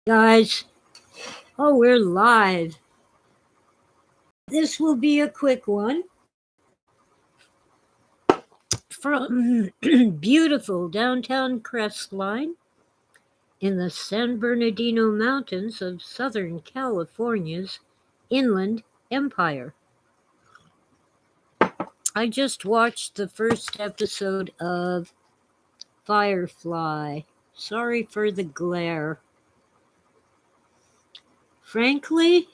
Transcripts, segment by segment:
Guys, oh, we're live. This will be a quick one from beautiful downtown Crestline in the San Bernardino Mountains of Southern California's Inland Empire. I just watched the first episode of Firefly. Sorry for the glare. Frankly,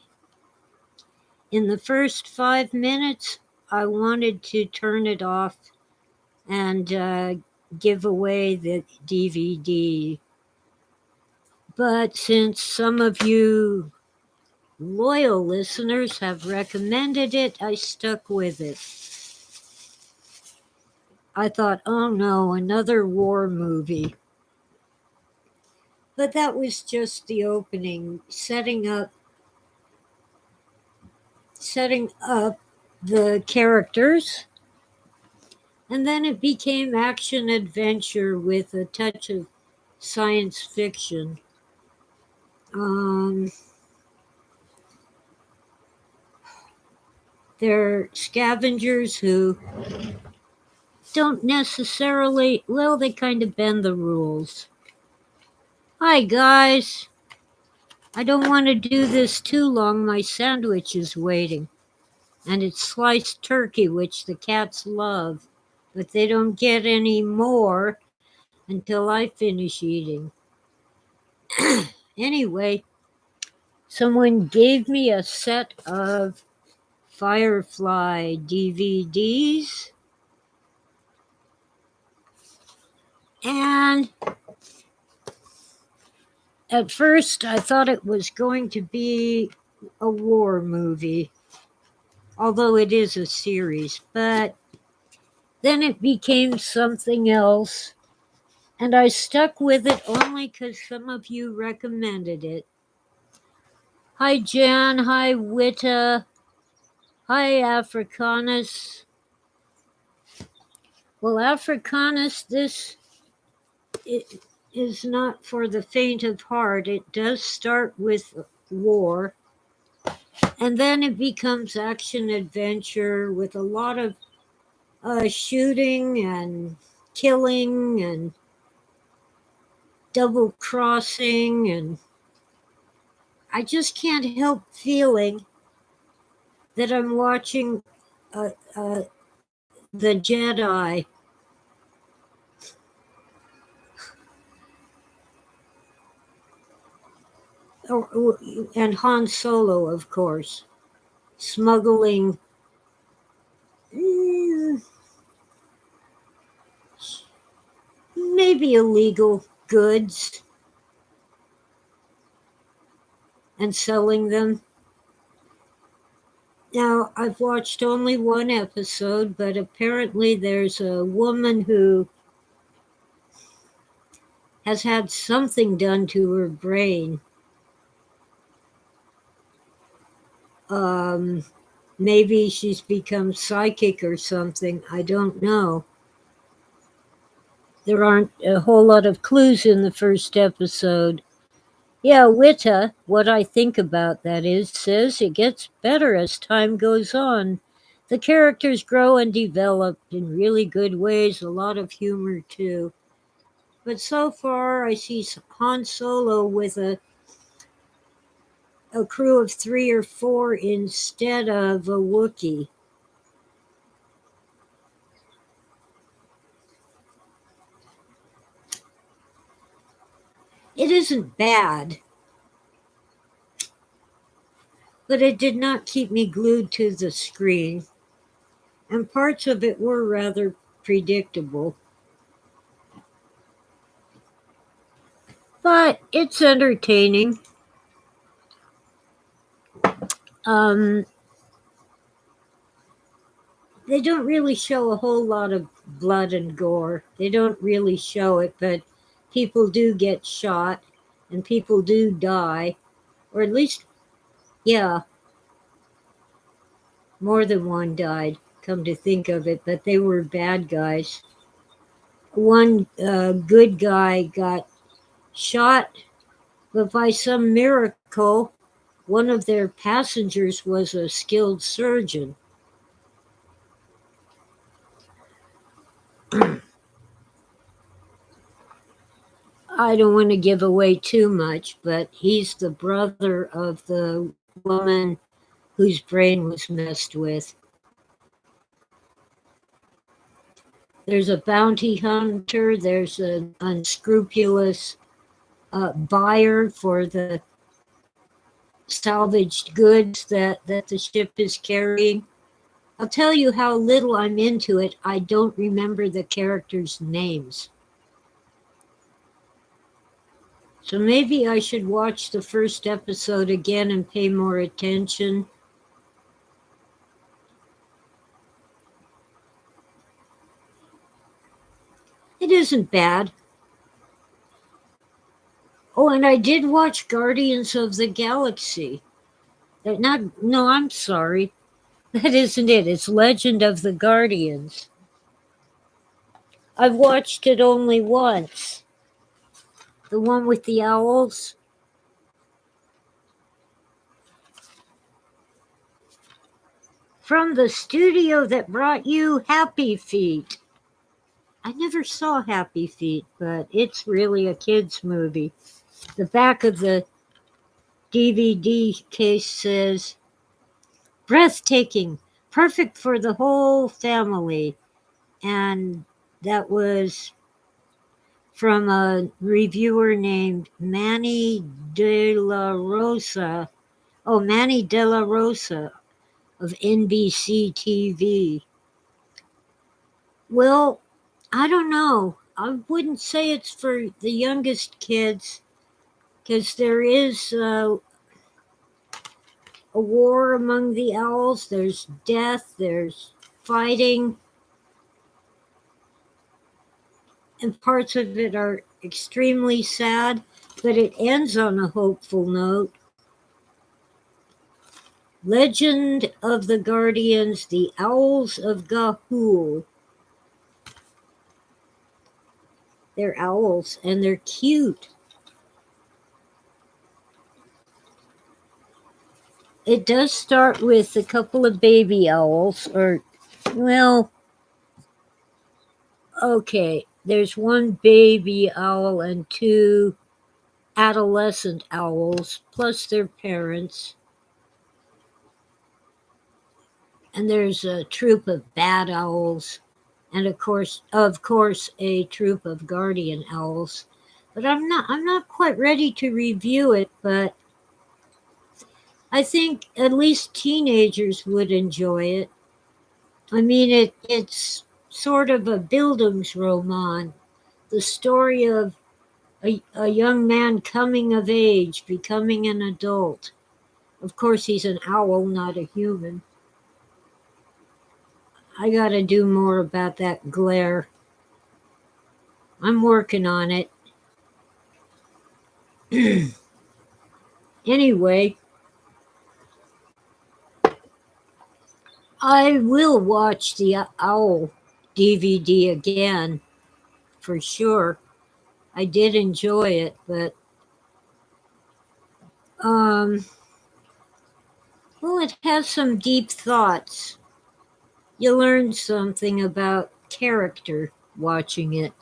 in the first 5 minutes, I wanted to turn it off and give away the DVD. But since some of you loyal listeners have recommended it, I stuck with it. I thought, oh no, another war movie. But that was just the opening, setting up the characters. And then it became action adventure with a touch of science fiction. They're scavengers who don't necessarily, well, they kind of bend the rules. Hi, guys. I don't want to do this too long. My sandwich is waiting. And it's sliced turkey, which the cats love. But they don't get any more until I finish eating. Anyway, someone gave me a set of Firefly DVDs. And at first I thought it was going to be a war movie, although it is a series, but then it became something else, and I stuck with it only because some of you recommended it. Hi, Jan. Hi, Witta. Hi, Africanus. Well, Africanus, this is not for the faint of heart. It does start with war, and then it becomes action adventure with a lot of shooting and killing and double crossing, and I just can't help feeling that I'm watching the Jedi. And Han Solo, of course, smuggling maybe illegal goods and selling them. Now, I've watched only one episode, but apparently there's a woman who has had something done to her brain. Maybe she's become psychic or something. I don't know. There aren't a whole lot of clues in the first episode. Yeah, Witta, what I think about that is, says it gets better as time goes on. The characters grow and develop in really good ways, a lot of humor too. But so far, I see Han Solo with a crew of 3 or 4 instead of a Wookiee. It isn't bad, but it did not keep me glued to the screen, and parts of it were rather predictable. But it's entertaining. They don't really show a whole lot of blood and gore. They don't really show it, but people do get shot and people do die, or at least, yeah, more than one died, come to think of it, but they were bad guys. One good guy got shot But by some miracle, one of their passengers was a skilled surgeon. I don't want to give away too much, but he's the brother of the woman whose brain was messed with. There's a bounty hunter, there's an unscrupulous buyer for the salvaged goods that the ship is carrying. I'll tell you how little I'm into it. I don't remember the characters' names. So maybe I should watch the first episode again and pay more attention. It isn't bad. Oh, and I did watch Guardians of the Galaxy. No, I'm sorry. That isn't it. It's Legend of the Guardians. I've watched it only once. The one with the owls. From the studio that brought you Happy Feet. I never saw Happy Feet, but it's really a kid's movie. The back of the DVD case says, breathtaking, perfect for the whole family. And that was from a reviewer named Manny De La Rosa. Oh, Manny De La Rosa of NBC TV. Well, I don't know. I wouldn't say it's for the youngest kids because there is a war among the owls. There's death, there's fighting, and parts of it are extremely sad, but it ends on a hopeful note. Legend of the Guardians, the Owls of Ga'Hoole. They're owls and they're cute. It does start with a couple of baby owls, well, okay, there's one baby owl and two adolescent owls, plus their parents. And there's a troop of bad owls, and of course, a troop of guardian owls. But I'm not quite ready to review it, but I think at least teenagers would enjoy it. I mean, it's sort of a Bildungsroman, the story of a young man coming of age, becoming an adult. Of course, he's an owl, not a human. I gotta do more about that glare. I'm working on it. Anyway, I will watch the Owl DVD again, for sure. I did enjoy it, but well, it has some deep thoughts. You learn something about character watching it.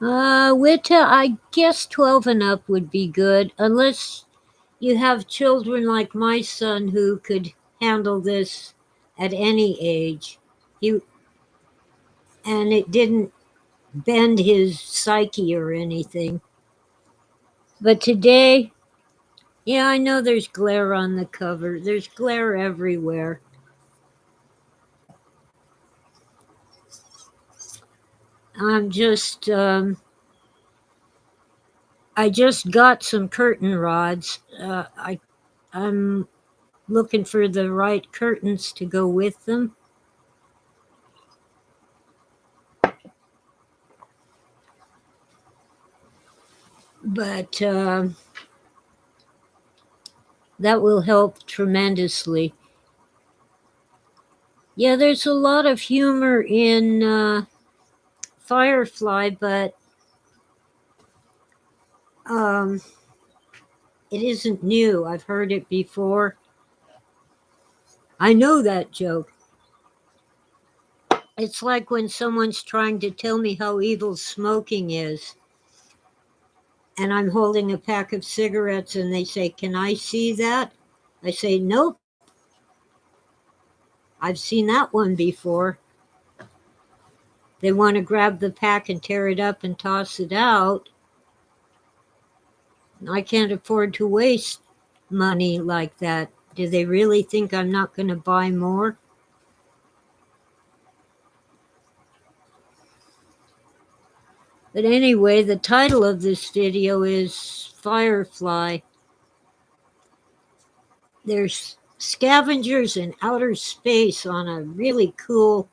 Wita, I guess 12 and up would be good, unless you have children like my son who could handle this at any age. And it didn't bend his psyche or anything. But today, yeah, I know there's glare on the cover. There's glare everywhere. I'm just, I just got some curtain rods. I'm looking for the right curtains to go with them. But that will help tremendously. Yeah, there's a lot of humor in Firefly, but Um, it isn't new. I've heard it before. I know that joke. It's like when someone's trying to tell me how evil smoking is, and I'm holding a pack of cigarettes, and they say, "Can I see that?" I say, "Nope. I've seen that one before." They want to grab the pack and tear it up and toss it out. I can't afford to waste money like that. Do they really think I'm not going to buy more? But anyway, the title of this video is Firefly. There's scavengers in outer space on a really cool,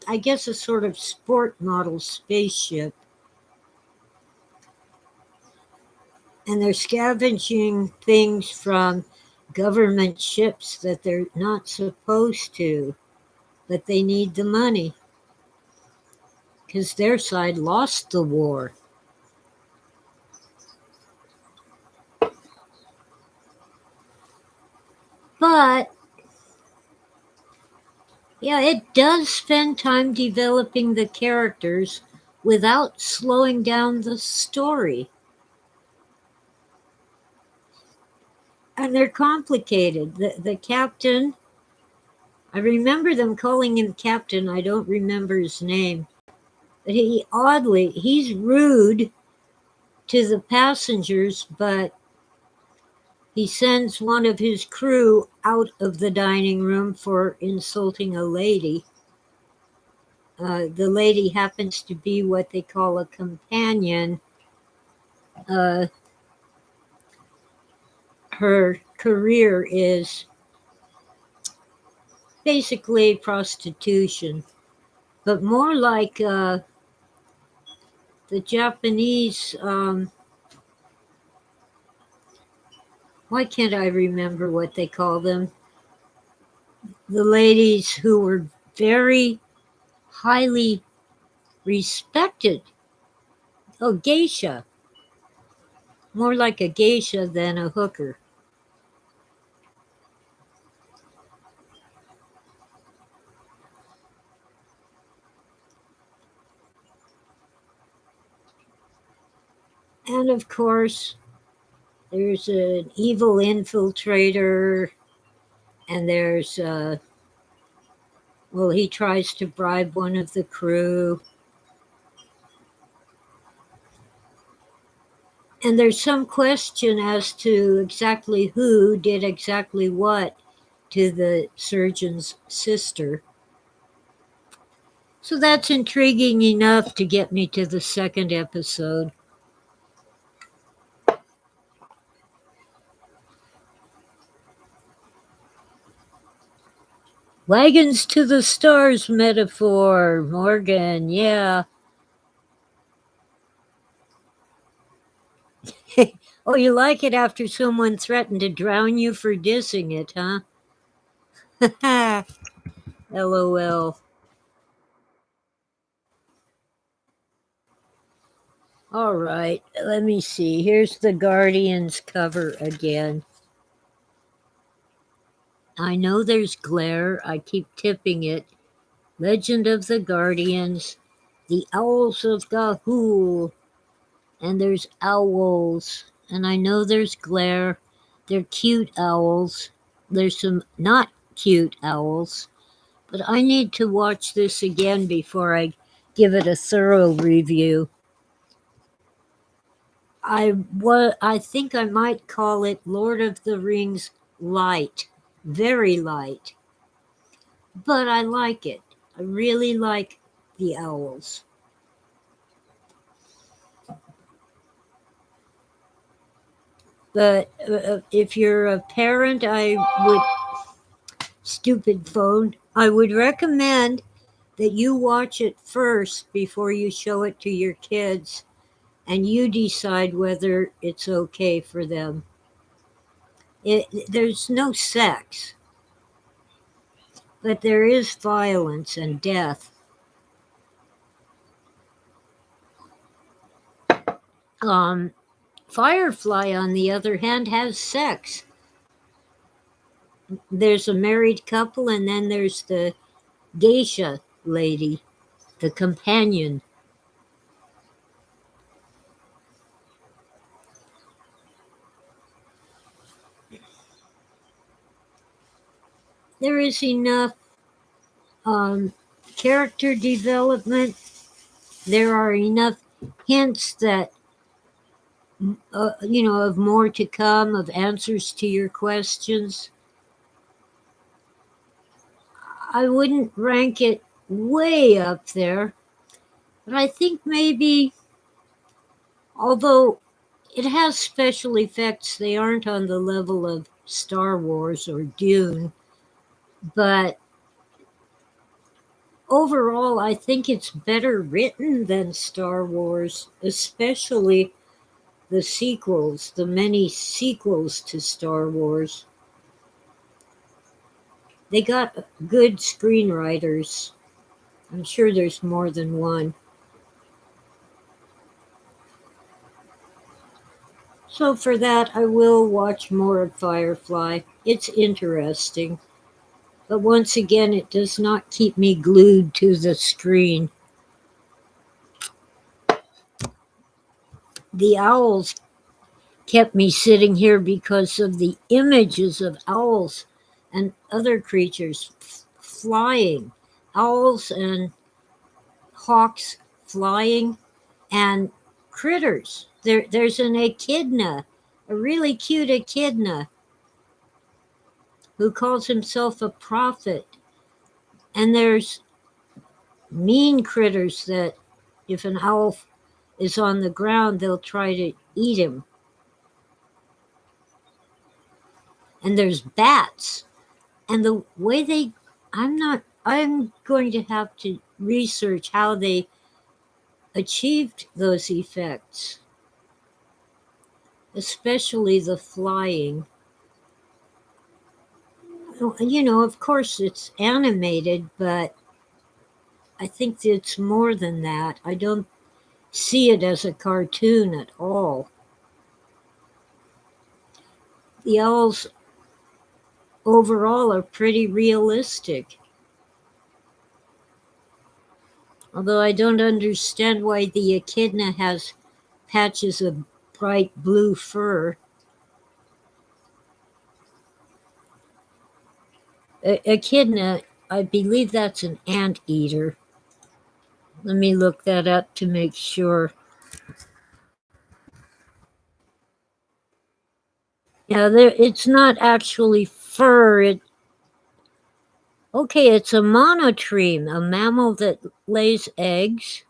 I guess a sort of sport model spaceship. And they're scavenging things from government ships that they're not supposed to, but they need the money because their side lost the war. But yeah, it does spend time developing the characters without slowing down the story. And they're complicated. The captain, I remember them calling him captain. I don't remember his name. But he's rude to the passengers, but he sends one of his crew out of the dining room for insulting a lady. The lady happens to be what they call a companion. Uh, her career is basically prostitution, but more like the Japanese. Why can't I remember what they call them? The ladies who were very highly respected. Oh, geisha. More like a geisha than a hooker. And of course, there's an evil infiltrator, and he tries to bribe one of the crew. And there's some question as to exactly who did exactly what to the surgeon's sister. So that's intriguing enough to get me to the second episode. Wagons to the stars metaphor, Morgan, yeah. Oh, you like it after someone threatened to drown you for dissing it, huh? LOL. All right, let me see. Here's the Guardians cover again. I know there's glare. I keep tipping it. Legend of the Guardians, the Owls of Gahul, and there's owls. And I know there's glare. They're cute owls. There's some not cute owls. But I need to watch this again before I give it a thorough review. I think I might call it Lord of the Rings light. Very light. But I like it. I really like the owls. But if you're a parent, stupid phone, I would recommend that you watch it first before you show it to your kids and you decide whether it's okay for them. There's no sex, but there is violence and death. Um, Firefly, on the other hand, has sex. There's a married couple, and then there's the geisha lady, the companion. There is enough um, character development. There are enough hints that, of more to come, of answers to your questions. I wouldn't rank it way up there, but I think maybe, although it has special effects, they aren't on the level of Star Wars or Dune, but overall, I think it's better written than Star Wars, especially the sequels, the many sequels to Star Wars. They got good screenwriters. I'm sure there's more than one. So for that, I will watch more of Firefly. It's interesting. But once again, it does not keep me glued to the screen. The owls kept me sitting here because of the images of owls and other creatures flying. Owls and hawks flying, and critters. There's an echidna, a really cute echidna, who calls himself a prophet. And there's mean critters that, if an owl is on the ground, they'll try to eat him. And there's bats. And the way I'm going to have to research how they achieved those effects, especially the flying. Of course it's animated, but I think it's more than that. I don't see it as a cartoon at all. The owls overall are pretty realistic. Although I don't understand why the echidna has patches of bright blue fur. Echidna, I believe that's an anteater. Let me look that up to make sure. Yeah, it's not actually fur. It's a monotreme, a mammal that lays eggs,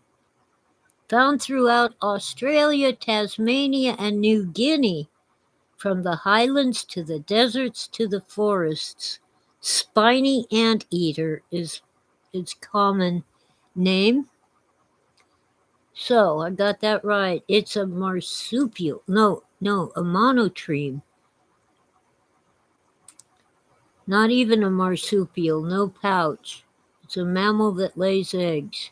found throughout Australia, Tasmania, and New Guinea, from the highlands to the deserts to the forests. Spiny anteater is its common name. So I got that right. It's a marsupial. No, a monotreme. Not even a marsupial, no pouch. It's a mammal that lays eggs.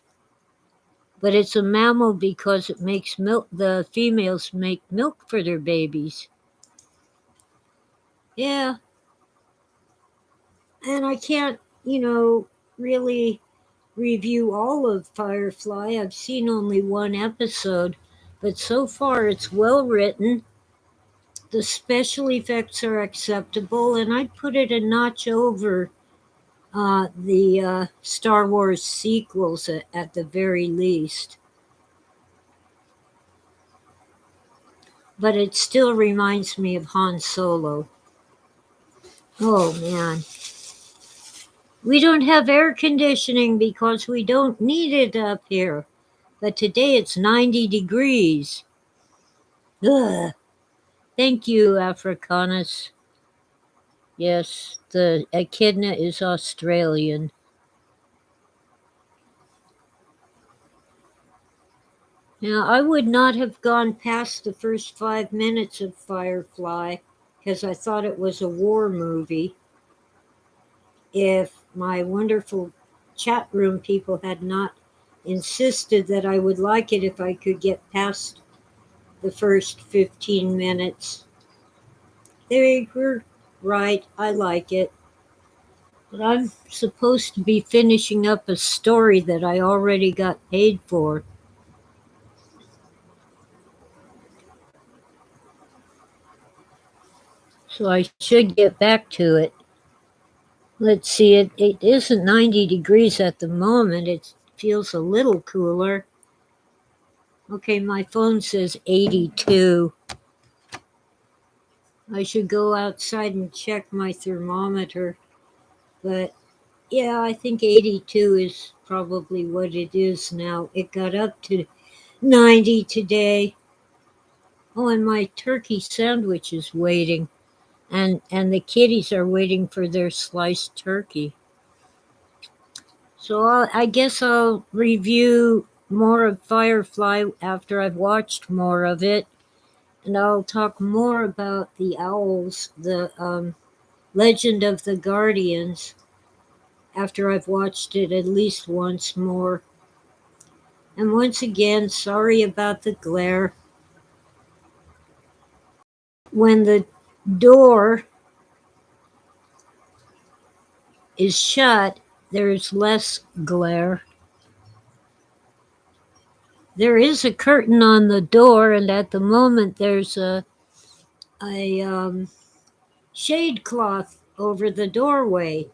But it's a mammal because it makes milk. The females make milk for their babies. Yeah. And I can't, really review all of Firefly. I've seen only one episode, but so far it's well written. The special effects are acceptable, and I'd put it a notch over the Star Wars sequels at the very least. But it still reminds me of Han Solo. Oh man. We don't have air conditioning because we don't need it up here. But today it's 90 degrees. Ugh. Thank you, Africanus. Yes, the echidna is Australian. Now, I would not have gone past the first 5 minutes of Firefly because I thought it was a war movie if my wonderful chat room people had not insisted that I would like it if I could get past the first 15 minutes. They were right. I like it. But I'm supposed to be finishing up a story that I already got paid for. So I should get back to it. Let's see, it isn't 90 degrees at the moment. It feels a little cooler. Okay, my phone says 82. I should go outside and check my thermometer. But yeah, I think 82 is probably what it is now. It got up to 90 today. Oh, and my turkey sandwich is waiting. And the kitties are waiting for their sliced turkey. So I guess I'll review more of Firefly after I've watched more of it. And I'll talk more about the owls, the Legend of the Guardians, after I've watched it at least once more. And once again, sorry about the glare. When the door is shut, there's less glare. There is a curtain on the door, and at the moment there's a shade cloth over the doorway.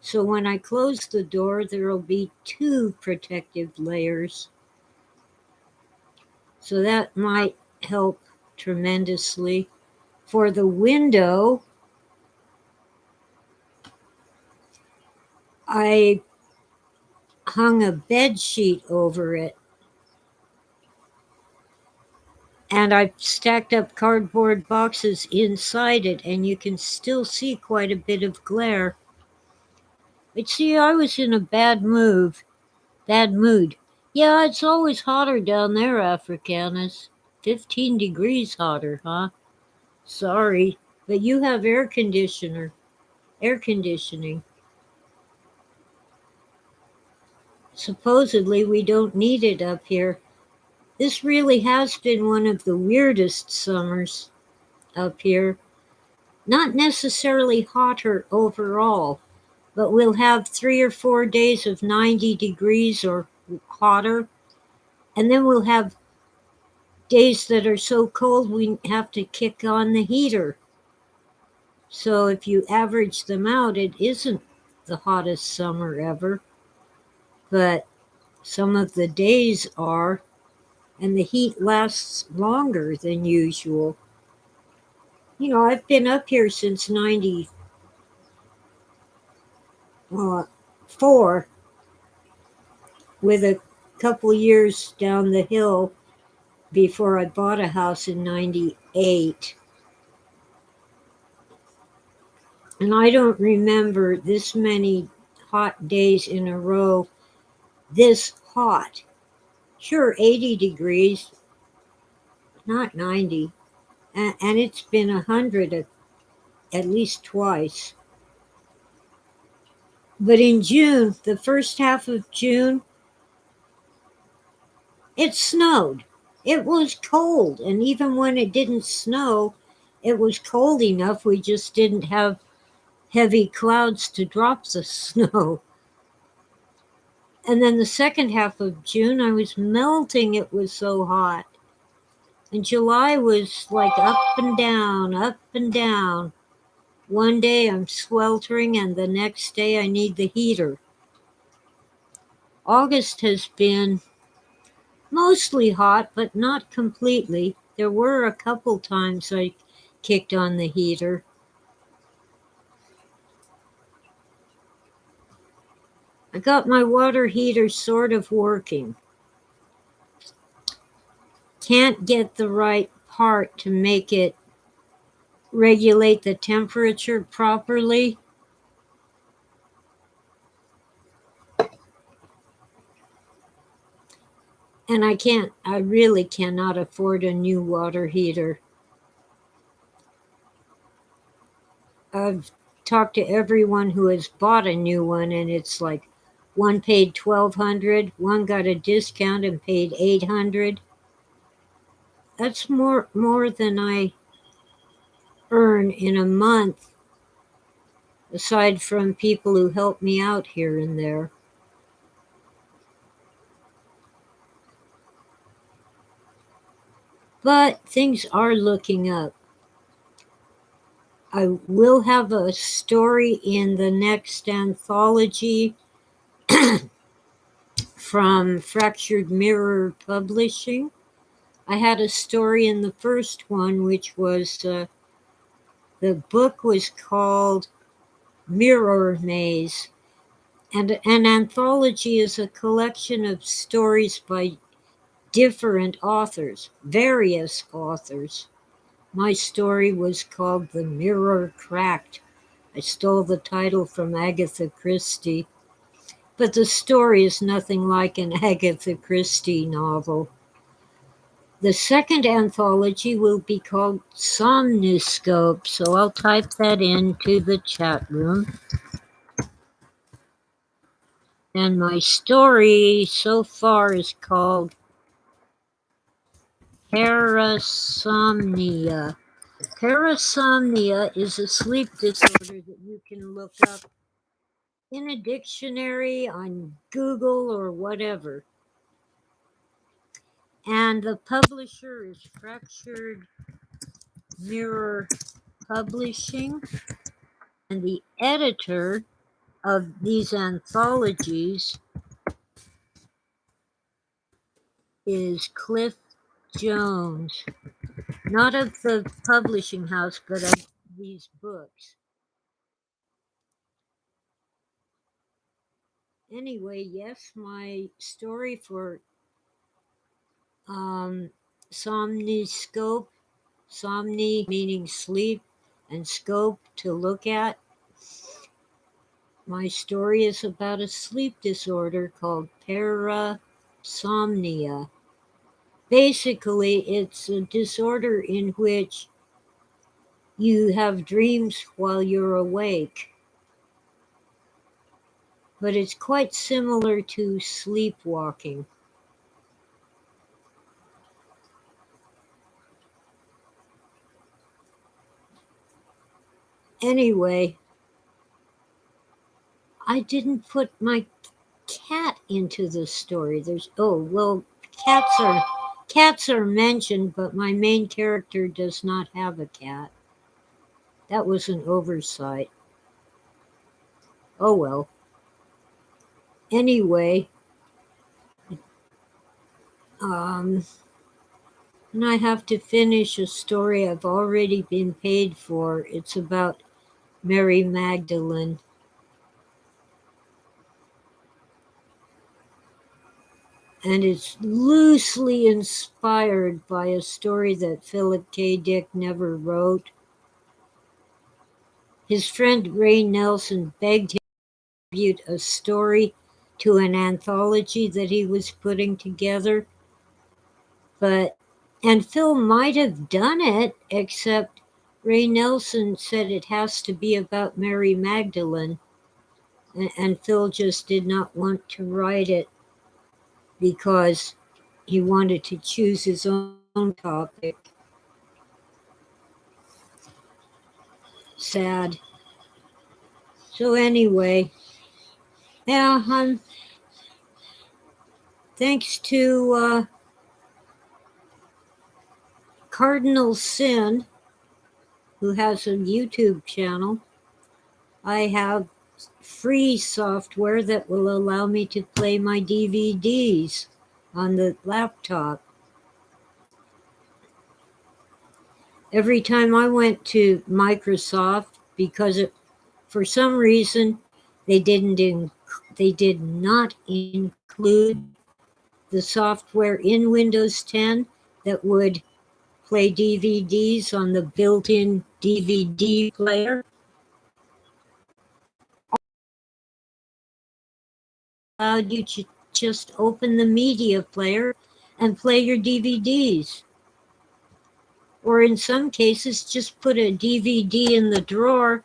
So when I close the door, there'll be two protective layers. So that might help tremendously. For the window, I hung a bed sheet over it. And I've stacked up cardboard boxes inside it, and you can still see quite a bit of glare. But see, I was in a bad mood. Yeah, it's always hotter down there, Africanus. 15 degrees hotter, huh? Sorry, but you have air conditioning. Supposedly, we don't need it up here. This really has been one of the weirdest summers up here. Not necessarily hotter overall, but we'll have 3 or 4 days of 90 degrees or hotter, and then we'll have days that are so cold we have to kick on the heater. So if you average them out, it isn't the hottest summer ever, but some of the days are, and the heat lasts longer than usual. You know, I've been up here since 94, with a couple years down the hill before I bought a house in 98. And I don't remember this many hot days in a row this hot. Sure, 80 degrees, not 90. And it's been 100 at least twice. But in June, the first half of June, it snowed. It was cold. And even when it didn't snow, it was cold enough. We just didn't have heavy clouds to drop the snow. And then the second half of June, I was melting. It was so hot. And July was like up and down, up and down. One day I'm sweltering, and the next day I need the heater. August has been mostly hot, but not completely. There were a couple times I kicked on the heater. I got my water heater sort of working. Can't get the right part to make it regulate the temperature properly. And I really cannot afford a new water heater. I've talked to everyone who has bought a new one, and it's like one paid $1,200, one got a discount and paid $800. That's more than I earn in a month, aside from people who help me out here and there. But things are looking up. I will have a story in the next anthology from Fractured Mirror Publishing. I had a story in the first one, which was the book was called Mirror Maze. And an anthology is a collection of stories by different authors, various authors. My story was called The Mirror Cracked. I stole the title from Agatha Christie, but the story is nothing like an Agatha Christie novel. The second anthology will be called Somniscope, so I'll type that into the chat room. And my story so far is called Parasomnia. Parasomnia is a sleep disorder that you can look up in a dictionary, on Google, or whatever. And the publisher is Fractured Mirror Publishing. And the editor of these anthologies is Cliff Jones. Not of the publishing house, but of these books. Anyway, yes, my story for Somniscope, somni meaning sleep, and scope to look at. My story is about a sleep disorder called parasomnia. Basically, it's a disorder in which you have dreams while you're awake. But it's quite similar to sleepwalking. Anyway, I didn't put my cat into the story. Cats are mentioned, but my main character does not have a cat. That was an oversight. Oh well. Anyway, and I have to finish a story I've already been paid for. It's about Mary Magdalene. And it's loosely inspired by a story that Philip K. Dick never wrote. His friend Ray Nelson begged him to contribute a story to an anthology that he was putting together. And Phil might have done it, except Ray Nelson said it has to be about Mary Magdalene. And Phil just did not want to write it because he wanted to choose his own topic. Sad. So anyway, yeah, thanks to Cardinal Sin, who has a YouTube channel, I have free software that will allow me to play my DVDs on the laptop. Every time I went to Microsoft, because for some reason they did not include the software in Windows 10 that would play DVDs on the built-in DVD player. Allowed you to just open the media player and play your DVDs. Or in some cases, just put a DVD in the drawer,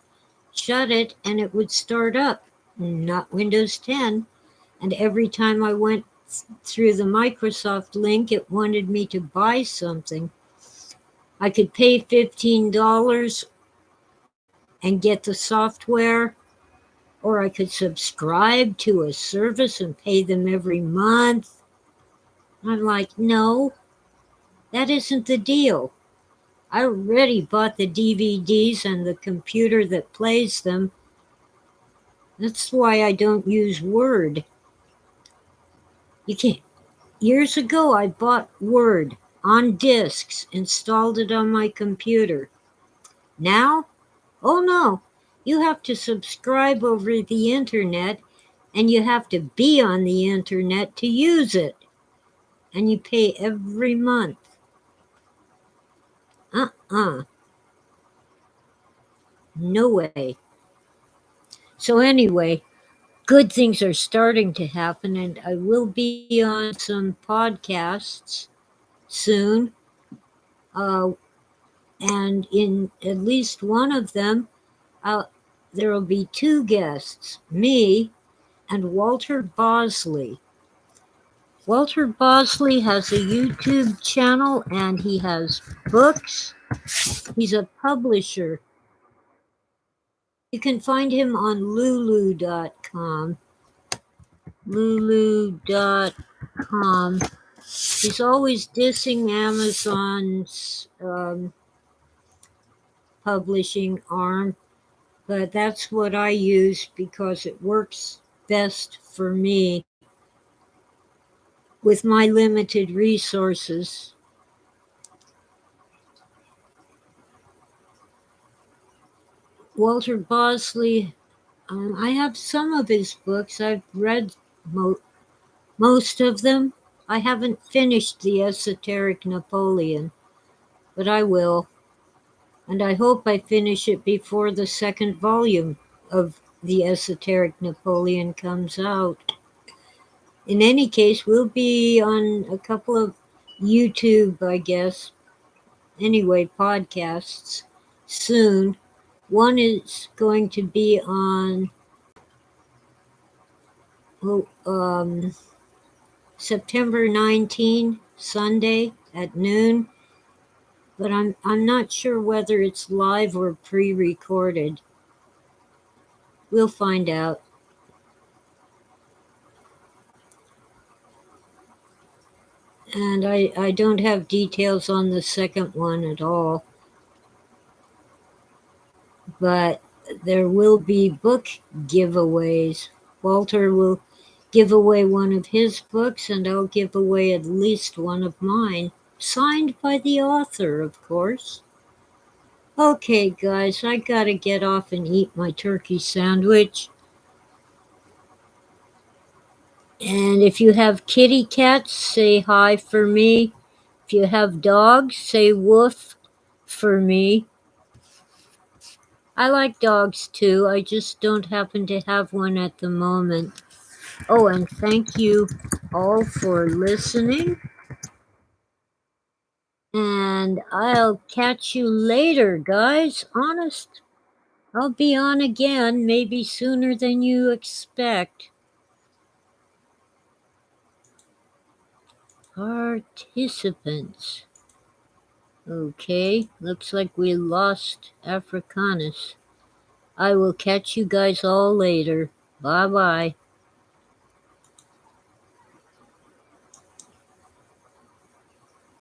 shut it, and it would start up. Not Windows 10. And every time I went through the Microsoft link, it wanted me to buy something. I could pay $15 and get the software, or I could subscribe to a service and pay them every month. I'm like, no, that isn't the deal. I already bought the DVDs and the computer that plays them. That's why I don't use Word. You can't. Years ago, I bought Word on discs, installed it on my computer. Now, oh no, you have to subscribe over the internet and you have to be on the internet to use it. And you pay every month. Uh-uh. No way. So anyway, good things are starting to happen, and I will be on some podcasts soon. Uh, and in at least one of them, there will be two guests, me and Walter Bosley. Walter Bosley has a YouTube channel and he has books. He's a publisher. You can find him on lulu.com. Lulu.com. He's always dissing Amazon's publishing arm, but that's what I use because it works best for me with my limited resources. Walter Bosley, I have some of his books. I've read most of them. I haven't finished The Esoteric Napoleon, but I will. And I hope I finish it before the second volume of The Esoteric Napoleon comes out. In any case, we'll be on a couple of YouTube, I guess, anyway, podcasts soon. One is going to be on September 19, Sunday at noon, but I'm not sure whether it's live or pre-recorded. We'll find out. And I don't have details on the second one at all. But there will be book giveaways. Walter will give away one of his books, and I'll give away at least one of mine, signed by the author, of course. Okay, guys, I gotta get off and eat my turkey sandwich. And if you have kitty cats, say hi for me. If you have dogs, say woof for me. I like dogs too. I just don't happen to have one at the moment. Oh, and thank you all for listening. And I'll catch you later, guys. Honest. I'll be on again, maybe sooner than you expect. Participants. Okay, looks like we lost Africanus. I will catch you guys all later. Bye-bye.